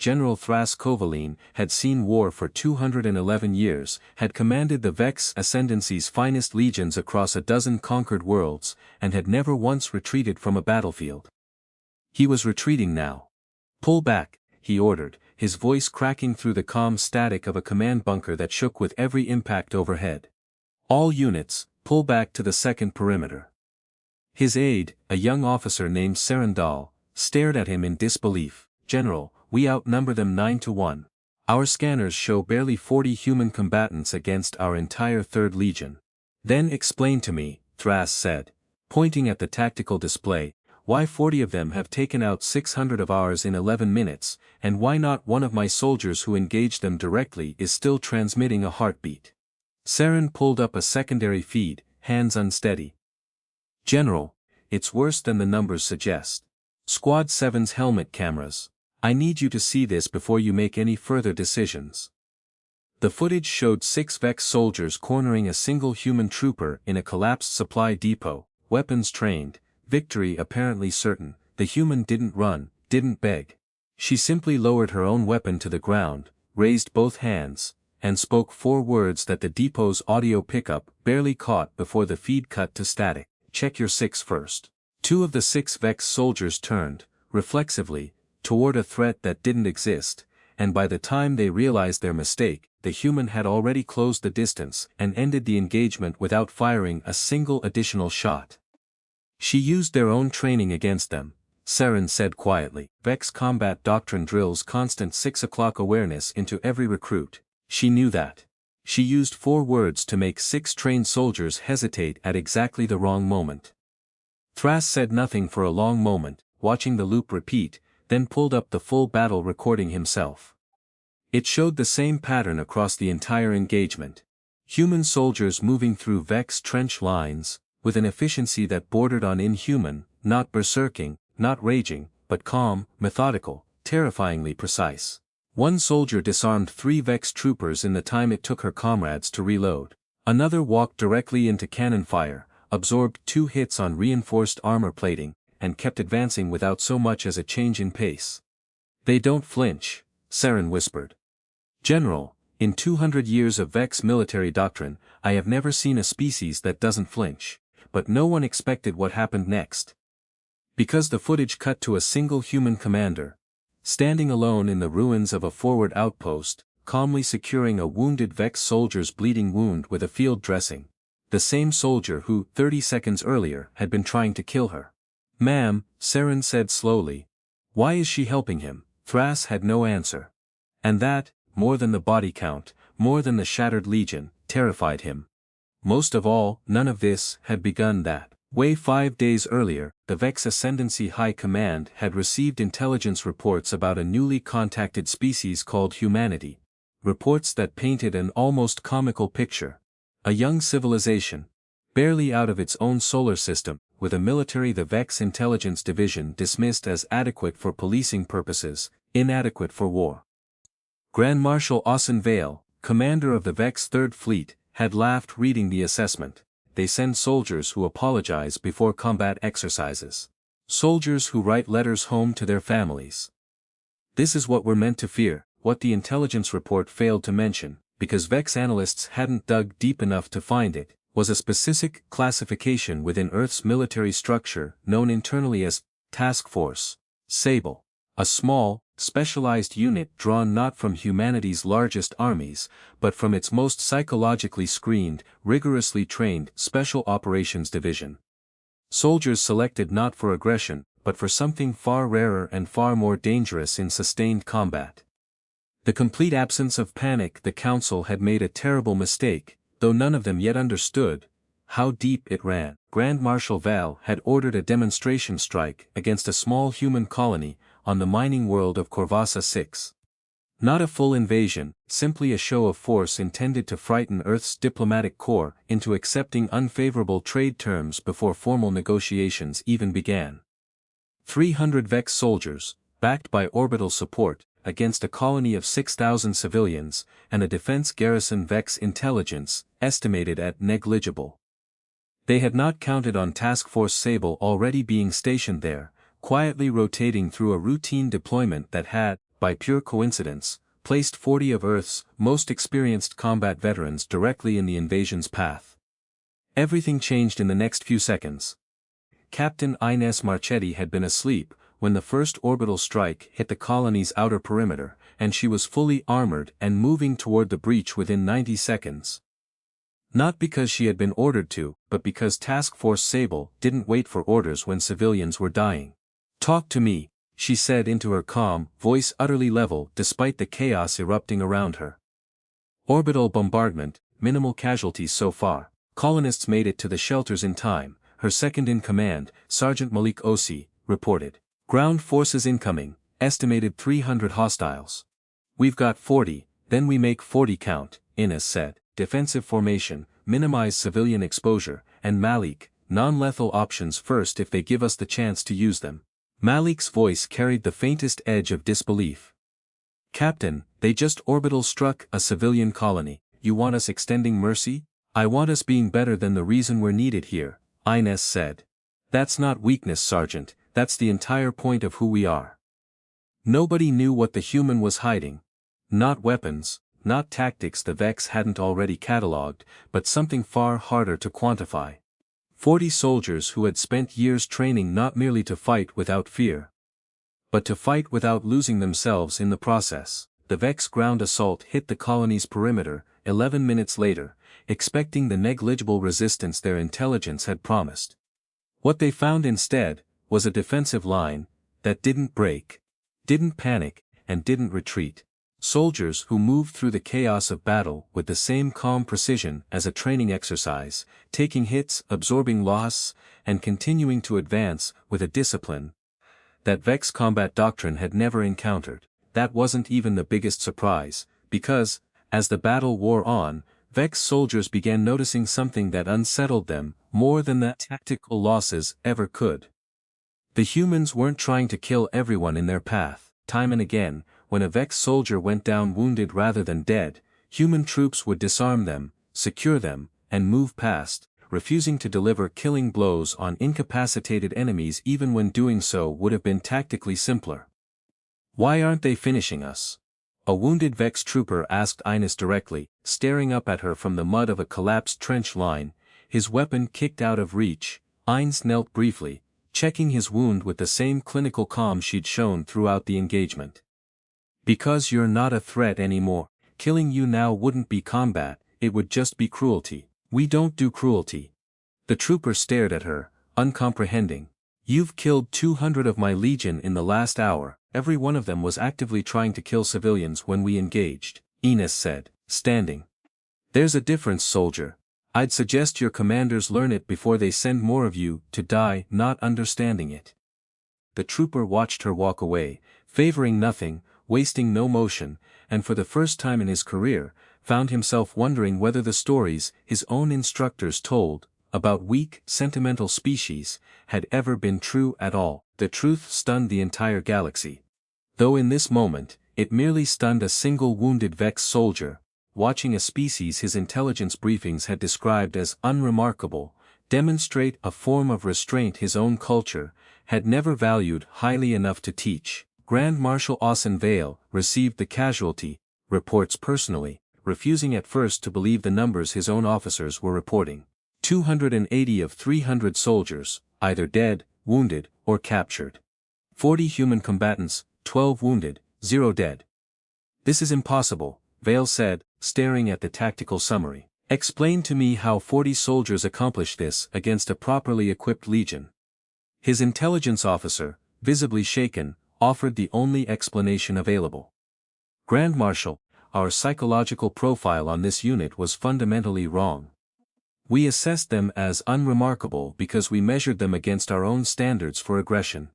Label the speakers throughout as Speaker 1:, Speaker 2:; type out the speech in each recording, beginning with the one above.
Speaker 1: General Thras Kovaline, had seen war for 211 years, had commanded the Vex Ascendancy's finest legions across a dozen conquered worlds, and had never once retreated from a battlefield. He was retreating now. "Pull back," he ordered, his voice cracking through the calm static of a command bunker that shook with every impact overhead. "All units, pull back to the second perimeter." His aide, a young officer named Serendal, stared at him in disbelief. "General, we outnumber them 9-1. Our scanners show barely 40 human combatants against our entire 3rd Legion." "Then explain to me," Thras said, pointing at the tactical display, "why 40 of them have taken out 600 of ours in 11 minutes, and why not one of my soldiers who engaged them directly is still transmitting a heartbeat." Saren pulled up a secondary feed, hands unsteady. "General, it's worse than the numbers suggest. Squad 7's helmet cameras. I need you to see this before you make any further decisions." The footage showed 6 Vex soldiers cornering a single human trooper in a collapsed supply depot, weapons trained, victory apparently certain. The human didn't run, didn't beg. She simply lowered her own weapon to the ground, raised both hands, and spoke 4 words that the depot's audio pickup barely caught before the feed cut to static. "Check your 6 first." 2 of the 6 Vex soldiers turned, reflexively, toward a threat that didn't exist, and by the time they realized their mistake, the human had already closed the distance and ended the engagement without firing a single additional shot. "She used their own training against them," Saren said quietly. "Vex combat doctrine drills constant 6 o'clock awareness into every recruit. She knew that. She used 4 words to make 6 trained soldiers hesitate at exactly the wrong moment." Thras said nothing for a long moment, watching the loop repeat, then pulled up the full battle recording himself. It showed the same pattern across the entire engagement. Human soldiers moving through Vex trench lines, with an efficiency that bordered on inhuman, not berserking, not raging, but calm, methodical, terrifyingly precise. 1 soldier disarmed 3 Vex troopers in the time it took her comrades to reload. Another walked directly into cannon fire, absorbed 2 hits on reinforced armor plating, and kept advancing without so much as a change in pace. "They don't flinch," Saren whispered. "General, in 200 years of Vex military doctrine, I have never seen a species that doesn't flinch." But no one expected what happened next. Because the footage cut to a single human commander, standing alone in the ruins of a forward outpost, calmly securing a wounded Vex soldier's bleeding wound with a field dressing. The same soldier who, 30 seconds earlier, had been trying to kill her. "Ma'am," Saren said slowly. "Why is she helping him?" Thras had no answer. And that, more than the body count, more than the shattered legion, terrified him. Most of all, none of this had begun that way. 5 days earlier, the Vex Ascendancy High Command had received intelligence reports about a newly contacted species called humanity. Reports that painted an almost comical picture. A young civilization, barely out of its own solar system, with a military the Vex Intelligence Division dismissed as adequate for policing purposes, inadequate for war. Grand Marshal Austin Vale, commander of the Vex 3rd Fleet, had laughed reading the assessment. They send soldiers who apologize before combat exercises. Soldiers who write letters home to their families. This is what we're meant to fear, what the intelligence report failed to mention, because Vex analysts hadn't dug deep enough to find it, was a specific classification within Earth's military structure known internally as Task Force Sable, a small, specialized unit drawn not from humanity's largest armies, but from its most psychologically screened, rigorously trained Special Operations Division. Soldiers selected not for aggression, but for something far rarer and far more dangerous in sustained combat. The complete absence of panic. The Council had made a terrible mistake, though none of them yet understood how deep it ran. Grand Marshal Val had ordered a demonstration strike against a small human colony on the mining world of Corvassa Six. Not a full invasion, simply a show of force intended to frighten Earth's diplomatic corps into accepting unfavorable trade terms before formal negotiations even began. 300 Vex soldiers, backed by orbital support, against a colony of 6,000 civilians, and a defense garrison Vex intelligence, estimated at negligible. They had not counted on Task Force Sable already being stationed there, quietly rotating through a routine deployment that had, by pure coincidence, placed 40 of Earth's most experienced combat veterans directly in the invasion's path. Everything changed in the next few seconds. Captain Ines Marchetti had been asleep when the first orbital strike hit the colony's outer perimeter, and she was fully armored and moving toward the breach within 90 seconds. Not because she had been ordered to, but because Task Force Sable didn't wait for orders when civilians were dying. "Talk to me," she said into her calm voice, utterly level despite the chaos erupting around her. "Orbital bombardment, minimal casualties so far. Colonists made it to the shelters in time," her second-in-command, Sergeant Malik Osi, reported. "Ground forces incoming, estimated 300 hostiles." "We've got 40, then we make 40 count," Ines said. "Defensive formation, minimize civilian exposure, and Malik, non-lethal options first if they give us the chance to use them." Malik's voice carried the faintest edge of disbelief. "Captain, they just orbital struck a civilian colony. You want us extending mercy?" "I want us being better than the reason we're needed here," Ines said. "That's not weakness, Sergeant, that's the entire point of who we are." Nobody knew what the human was hiding. Not weapons, not tactics the Vex hadn't already catalogued, but something far harder to quantify. 40 soldiers who had spent years training not merely to fight without fear, but to fight without losing themselves in the process. The Vex ground assault hit the colony's perimeter 11 minutes later, expecting the negligible resistance their intelligence had promised. What they found instead was a defensive line that didn't break, didn't panic, and didn't retreat. Soldiers who moved through the chaos of battle with the same calm precision as a training exercise, taking hits, absorbing loss, and continuing to advance with a discipline that Vex combat doctrine had never encountered. That wasn't even the biggest surprise, because, as the battle wore on, Vex soldiers began noticing something that unsettled them more than the tactical losses ever could. The humans weren't trying to kill everyone in their path. Time and again, when a Vex soldier went down wounded rather than dead, human troops would disarm them, secure them, and move past, refusing to deliver killing blows on incapacitated enemies even when doing so would have been tactically simpler. "Why aren't they finishing us?" a wounded Vex trooper asked Ines directly, staring up at her from the mud of a collapsed trench line, his weapon kicked out of reach. Ines knelt briefly, checking his wound with the same clinical calm she'd shown throughout the engagement. "Because you're not a threat anymore. Killing you now wouldn't be combat, it would just be cruelty. We don't do cruelty." The trooper stared at her, uncomprehending. "You've killed 200 of my legion in the last hour, every one of them was actively trying to kill civilians when we engaged," Ines said, standing. "There's a difference, soldier. I'd suggest your commanders learn it before they send more of you to die not understanding it." The trooper watched her walk away, favoring nothing, wasting no motion, and for the first time in his career, found himself wondering whether the stories his own instructors told about weak, sentimental species had ever been true at all. The truth stunned the entire galaxy. Though in this moment, it merely stunned a single wounded Vex soldier, watching a species his intelligence briefings had described as unremarkable, demonstrate a form of restraint his own culture had never valued highly enough to teach. Grand Marshal Austin Vale received the casualty reports personally, refusing at first to believe the numbers his own officers were reporting. 280 of 300 soldiers, either dead, wounded, or captured. 40 human combatants, 12 wounded, 0 dead. "This is impossible," Vale said, staring at the tactical summary. "Explain to me how 40 soldiers accomplished this against a properly equipped legion." His intelligence officer, visibly shaken, offered the only explanation available. "Grand Marshal, our psychological profile on this unit was fundamentally wrong. We assessed them as unremarkable because we measured them against our own standards for aggression.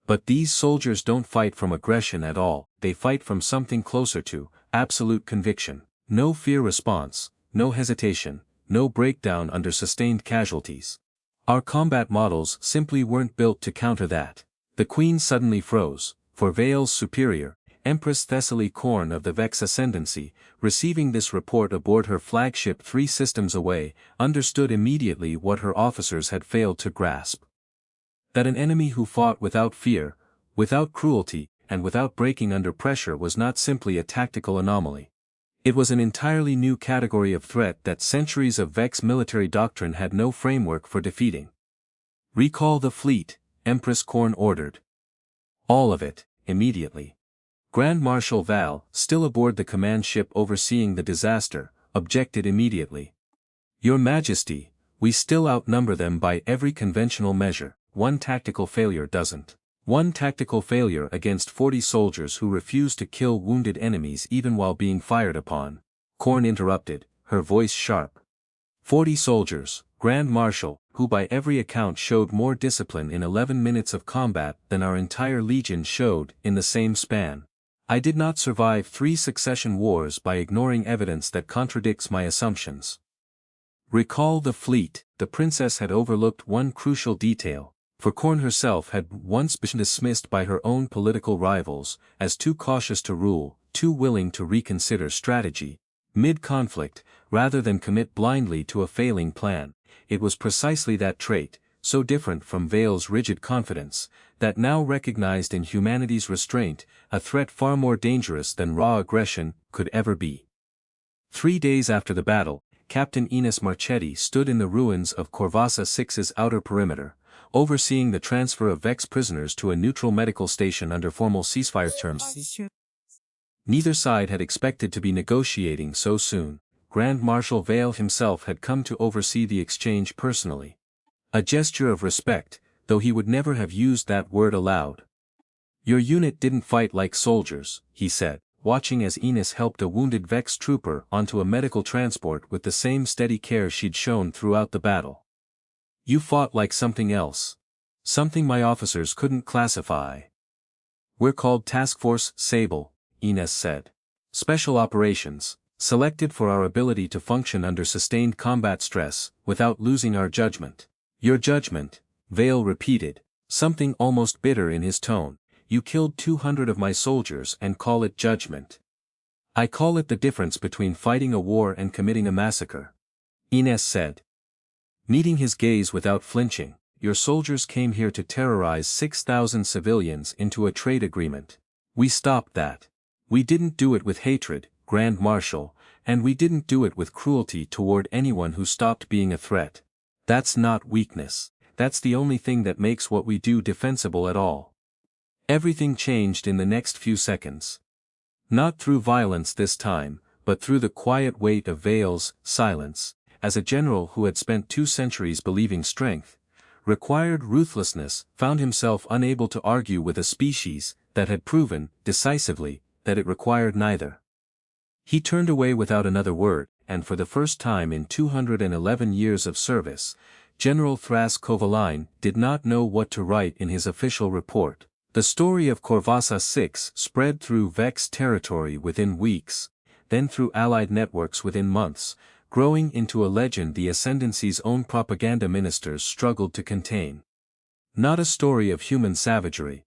Speaker 1: But these soldiers don't fight from aggression at all, they fight from something closer to absolute conviction. No fear response, no hesitation, no breakdown under sustained casualties. Our combat models simply weren't built to counter that." The Queen suddenly froze, for Vale's superior, Empress Thessaly Korn of the Vex Ascendancy, receiving this report aboard her flagship 3 systems away, understood immediately what her officers had failed to grasp. That an enemy who fought without fear, without cruelty, and without breaking under pressure was not simply a tactical anomaly. It was an entirely new category of threat that centuries of Vex military doctrine had no framework for defeating. "Recall the fleet," Empress Korn ordered. "All of it, immediately." Grand Marshal Val, still aboard the command ship overseeing the disaster, objected immediately. "Your Majesty, we still outnumber them by every conventional measure. One tactical failure doesn't. One tactical failure against 40 soldiers who refuse to kill wounded enemies even while being fired upon." Korn interrupted, her voice sharp. 40 soldiers, Grand Marshal, who by every account showed more discipline in 11 minutes of combat than our entire legion showed in the same span. I did not survive 3 succession wars by ignoring evidence that contradicts my assumptions. Recall the fleet. The princess had overlooked one crucial detail, for Korn herself had once been dismissed by her own political rivals, as too cautious to rule, too willing to reconsider strategy, mid-conflict, rather than commit blindly to a failing plan. It was precisely that trait, so different from Vale's rigid confidence, that now recognized in humanity's restraint, a threat far more dangerous than raw aggression could ever be. 3 days after the battle, Captain Ines Marchetti stood in the ruins of Corvassa Six's outer perimeter, overseeing the transfer of Vex prisoners to a neutral medical station under formal ceasefire terms. Neither side had expected to be negotiating so soon. Grand Marshal Vale himself had come to oversee the exchange personally. A gesture of respect, though he would never have used that word aloud. "Your unit didn't fight like soldiers," he said, watching as Ines helped a wounded Vex trooper onto a medical transport with the same steady care she'd shown throughout the battle. "You fought like something else. Something my officers couldn't classify." "We're called Task Force Sable," Ines said. "Special operations, selected for our ability to function under sustained combat stress, without losing our judgment." "Your judgment," Vale repeated, something almost bitter in his tone. "You killed 200 of my soldiers and call it judgment. I call it the difference between fighting a war and committing a massacre." Ines said, meeting his gaze without flinching. "Your soldiers came here to terrorize 6,000 civilians into a trade agreement. We stopped that. We didn't do it with hatred, Grand Marshal, and we didn't do it with cruelty toward anyone who stopped being a threat. That's not weakness. That's the only thing that makes what we do defensible at all." Everything changed in the next few seconds. Not through violence this time, but through the quiet weight of Vale's silence, as a general who had spent 2 centuries believing strength required ruthlessness found himself unable to argue with a species that had proven, decisively, that it required neither. He turned away without another word, and for the first time in 211 years of service, General Thras Kovalainen did not know what to write in his official report. The story of Corvassa Six spread through Vex territory within weeks, then through Allied networks within months, growing into a legend the Ascendancy's own propaganda ministers struggled to contain. Not a story of human savagery,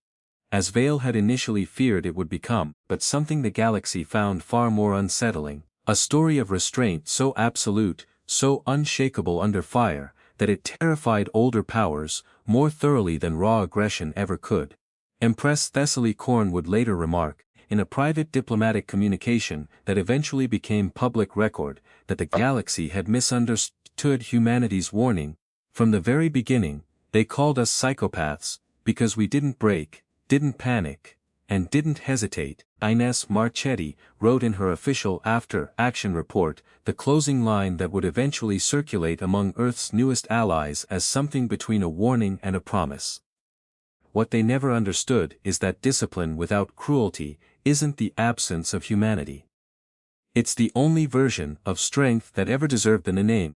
Speaker 1: as Vale had initially feared it would become, but something the galaxy found far more unsettling, a story of restraint so absolute, so unshakable under fire, that it terrified older powers more thoroughly than raw aggression ever could. Empress Thessaly Korn would later remark, in a private diplomatic communication that eventually became public record, that the galaxy had misunderstood humanity's warning. "From the very beginning, they called us psychopaths, because we didn't break, didn't panic, and didn't hesitate." Ines Marchetti wrote in her official after-action report, the closing line that would eventually circulate among Earth's newest allies as something between a warning and a promise. What they never understood is that discipline without cruelty isn't the absence of humanity. It's the only version of strength that ever deserved the name.